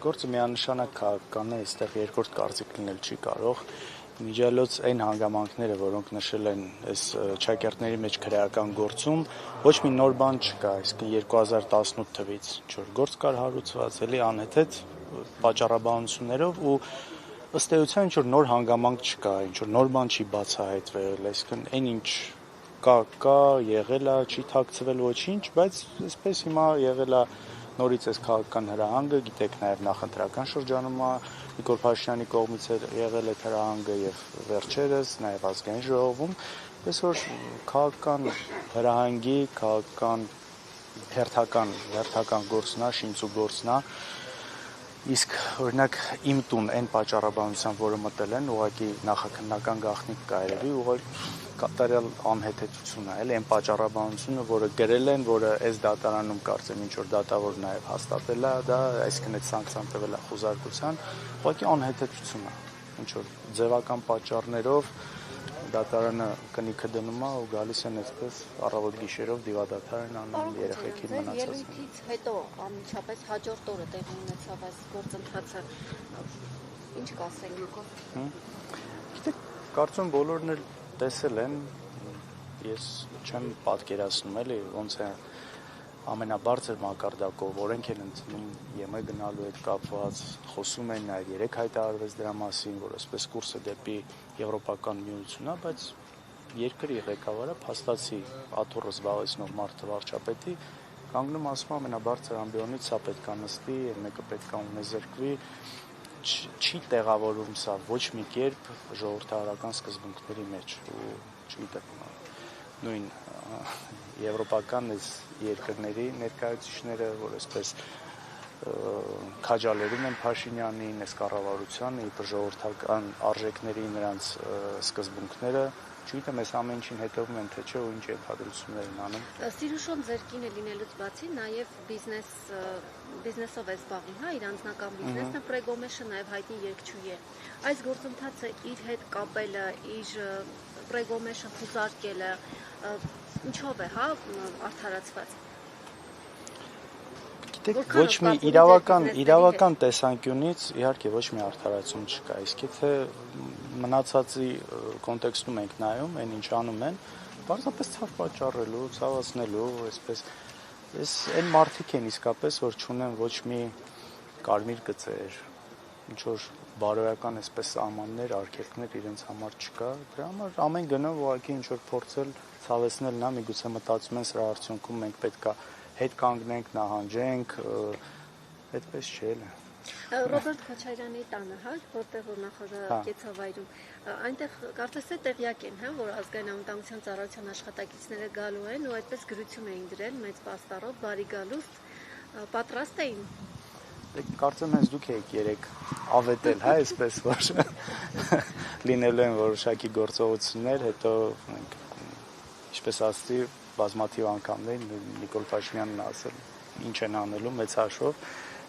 գործը միանշանակ քաղաքական է, այստեղ երկրորդ կարծիք լինել չի կարող։ Միջալոց այն հանգամանքները, որոնք նշել են այս ճակերտների մեջ քրեական գործում, ոչ մի նոր բան չկա, այսինքն 2018 թվից ինչ-որ գործ կար հարուցված, էլի անհեթեթ պատճառաբանություններով ու ըստ էության ինչ-որ նոր հանգամանք չկա, ինչ-որ նոր բան չի բացահայտվել, այսինքն այն ինչ կա, եղել է, չի թաքցվել ոչինչ, բայց այսպես հիմա եղել է նորից այս քաղաքական հրահանգը, գիտեք նաև նախընտրական շրջանում Նիկոլ Փաշինյանի կողմից եղել է հրահանգը եւ վերջերս նաև ազգային ժողովում, այսօր քաղաքական հրահանգի, քաղաքական հերթական գործնա, շինծու գործնա, իսկ օրինակ իմ տուն այն պատճառաբանությամբ, որը մտել են, ուղղակի նախաքննական գաղտնիք կա երևի, ուղղակի կատարյալ անհեթեթություն է, էլի այն պատճառաբանությունը, որը գրել են, որը այս դատարանում կարծեմ ինչ որ դատավոր նաև հաստատել է, դա այսինքն այդ սանկցիան տվել է խոզարկության, ուղղակի անհեթեթություն է, ինչ որ ձևական պատճառներով դատարանը կնիքը դնում է ու գալիս են այսպես առավոտ գիշերով դիվադատար են անում երեխեքի մնացածին։ Ելույթից հետո անմիջապես հաջորդ օրը տեղի ունեցավ այս գործընթացը, ինչ կասեք։ Գիտեք, կարծում բոլորն էլ տեսել են, ես չեմ պատկերացնում էլի ոնց է ամենաբարձր մակարդակով օրենք են ընդունում ԵՄ գնալու հետ կապված, խոսում են նաև երեք հայտարարվեց դրա մասին, որ այսպես կուրսը դեպի Եվրոպական միություն է, բայց երկրի ղեկավարը փաստացի աթոռը զբաղեցնող մարդը վարչապետի կանգնում ասում ամենաբարձր ամբիոնից սա պետք է նստի, այն մեկը պետք է ունեզրկվի, չի տեղավորում սա ոչ մի կերպ ժողովրդավարական սկզբունքների մեջ ու չգիտեմ նույն եվրոպական այս երկրների ներկայացուցիչները, որ այսպես քաջալերում են Փաշինյանին, այս կառավարությանը, իբր ժողովրդական արժեքների նրանց սկզբունքները, չգիտեմ, այս ամեն ինչին հետևում են թե չէ ու ինչ ենթադրություններ են անում։ Սիրուշոն ձեր կինը լինելուց բացի նաև բիզնեսով է զբաղվում, հա, իր անձնական բիզնեսն է, Պրեգոմեշը նաև հայտնի երգչուհի է։ Այս գործընթացը իր հետ կապելը, իր Պրեգոմեշը խուզարկելը ինչով է, հա, արդարացված։ Գիտեք, ոչ մի իրավական տեսանկյունից իհարկե ոչ մի արդարացում չկա, իսկ եթե մնացածի կոնտեքստում ենք նայում, այն ինչ անում են, պարզապես ցավ պատճառելու, ցավացնելու, այսպես այս այն մարդիկ են իսկապես, որ չունեն ոչ մի կարմիր գծեր, ինչ որ բարոյական այսպես սահմաններ, արգելքներ իրենց համար չկա, դրա համար ամեն գնով ուղղակի ինչ որ փորձել ցավեցնելն է, միգուցե մտածում են սրա արդյունքում մենք պետքա հետ կանգնենք, նահանջենք, այդպես չէ էլ։ Ռոբերտ Քոչարյանի տանը, հա, որտեղ որ նախագահ կեցավայրում, այնտեղ կարծես թե տեղյակ են, հա, որ ազգային անվտանգության ծառայության աշխատակիցները գալու են ու այդպես գրություն էին դրել մեծ պաստառով, բարի գալուստ, պատրաստ էին։ Կարծեմ հենց դուք եք երեք ավետել, հա, այսպես որ լինելու են որոշակի գործողություններ, հետո մենք ինչպես ասացի, բազմաթիվ անգամներ Նիկոլ Փաշինյանն ասել ինչ են անելու մեծ հաշվով,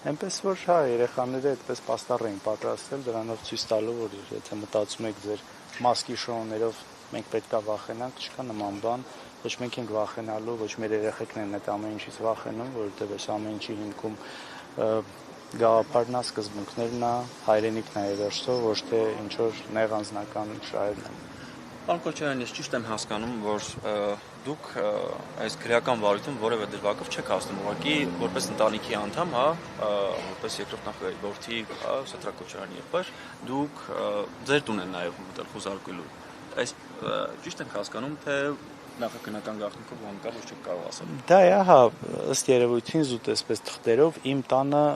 այնպես որ հա երեխաները այդպես պաստառ էին պատրաստել դրանով ցույց տալու, որ եթե մտածում եք ձեր մասկի շոուներով մենք պետքա վախենանք, չկա նման բան, ոչ մենք ենք վախենալու, ոչ մեր երեխեքն են այդ ամեն ինչից վախենում, որովհետև այս ամեն ինչի հիմքում գաղափարն է, սկզբունքներն է, հայրենիքն է վերջով, ոչ թե ինչ որ նեղ անձնական շահերն են։ Պարոն Քոչարյան, ես ճիշտ եմ հասկանում, որ դուք այս քրեական վարույթում որևէ դրվագով չեք հասնում, ուղղակի որպես ընտանիքի անդամ, հա, որպես երկրորդ նախագահի որդի, հա, Սեդրակ Քոչարյանի եղբայր, դուք ձեր տուն են նաև մտել խուզարկելու։ Այս ճիշտ ենք հասկանում, թե նախաքննական գաղտնիքով ում կա, ոչ չեք կարող ասել։ Դա է, հա, ըստ երևույթին զուտ այսպես թղթերով իմ տանը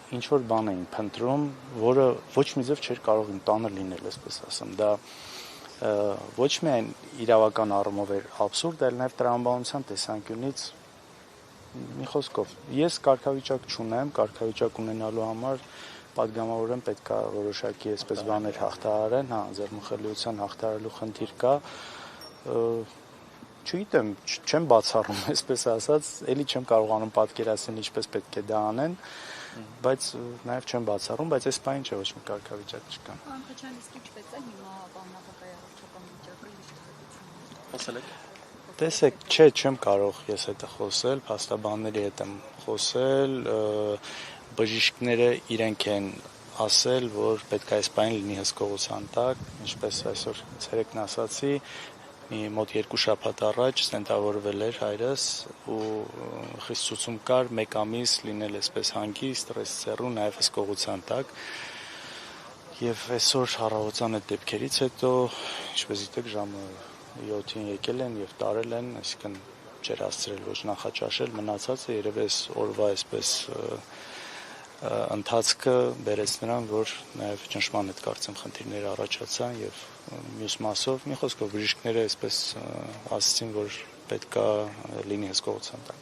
ինչ որ բան էին փնտրում, որը ոչ մի ձև չէր կարող իմ տանը լինել, այսպես ասեմ, դա ոչ միայն իրավական առումով էր абսուրդ, այլ նաև տրամաբանության տեսանկյունից մի խոսքով ես կարգավիճակ չունեմ, կարգավիճակ ունենալու համար պատգամավորեն պետք է որոշակի այսպես բաներ հաղթահարեն, հա, ձեռնմխելիության հաղթահարելու խնդիր կա, չգիտեմ, չեմ բացառում, այսպես ասած, էլի չեմ կարողանում պատկերացնել ինչպես պետք է դա անեն, բայց նաև չեմ բացառում, բայց այս բանը չէ, ոչ մի կարգավիճակ չկա։ Պարոն Քոչարյան, իսկ ինչպես է հիմա նախագահի առողջական վիճակը, ինչ տեղեկություն։ Խոսել եք։ Տեսեք, չեմ կարող ես հետը խոսել, փաստաբանների հետ եմ խոսել, բժիշկները իրենք են ասել, որ պետք է այս բանը լինի հսկողության տակ, ինչպես այսօր ցերեկն ասացի, մոտ 2 շաբաթ առաջ ստենտավորվել էր հայրս ու խիստ ցուցում կար 1 ամիս լինել այսպես հանգիստ, ստրեսի նաև հսկողության տակ։ Եվ այսօր առավոտյան այդ դեպքերից հետո, ինչպես գիտեք, ժամը 7-ին եկել են եւ տարել են, այսինքն չեր հասցրել ոչ նախաճաշել, մնացածը երևի այս օրվա այսպես ընթացքը բերեց նրան, որ նաև ճնշման հետ կարծեմ խնդիրներ առաջացան եւ մյուս մասով մի խոսքով բժիշկները այսպես ասացին, որ պետքա լինի հսկողության տակ։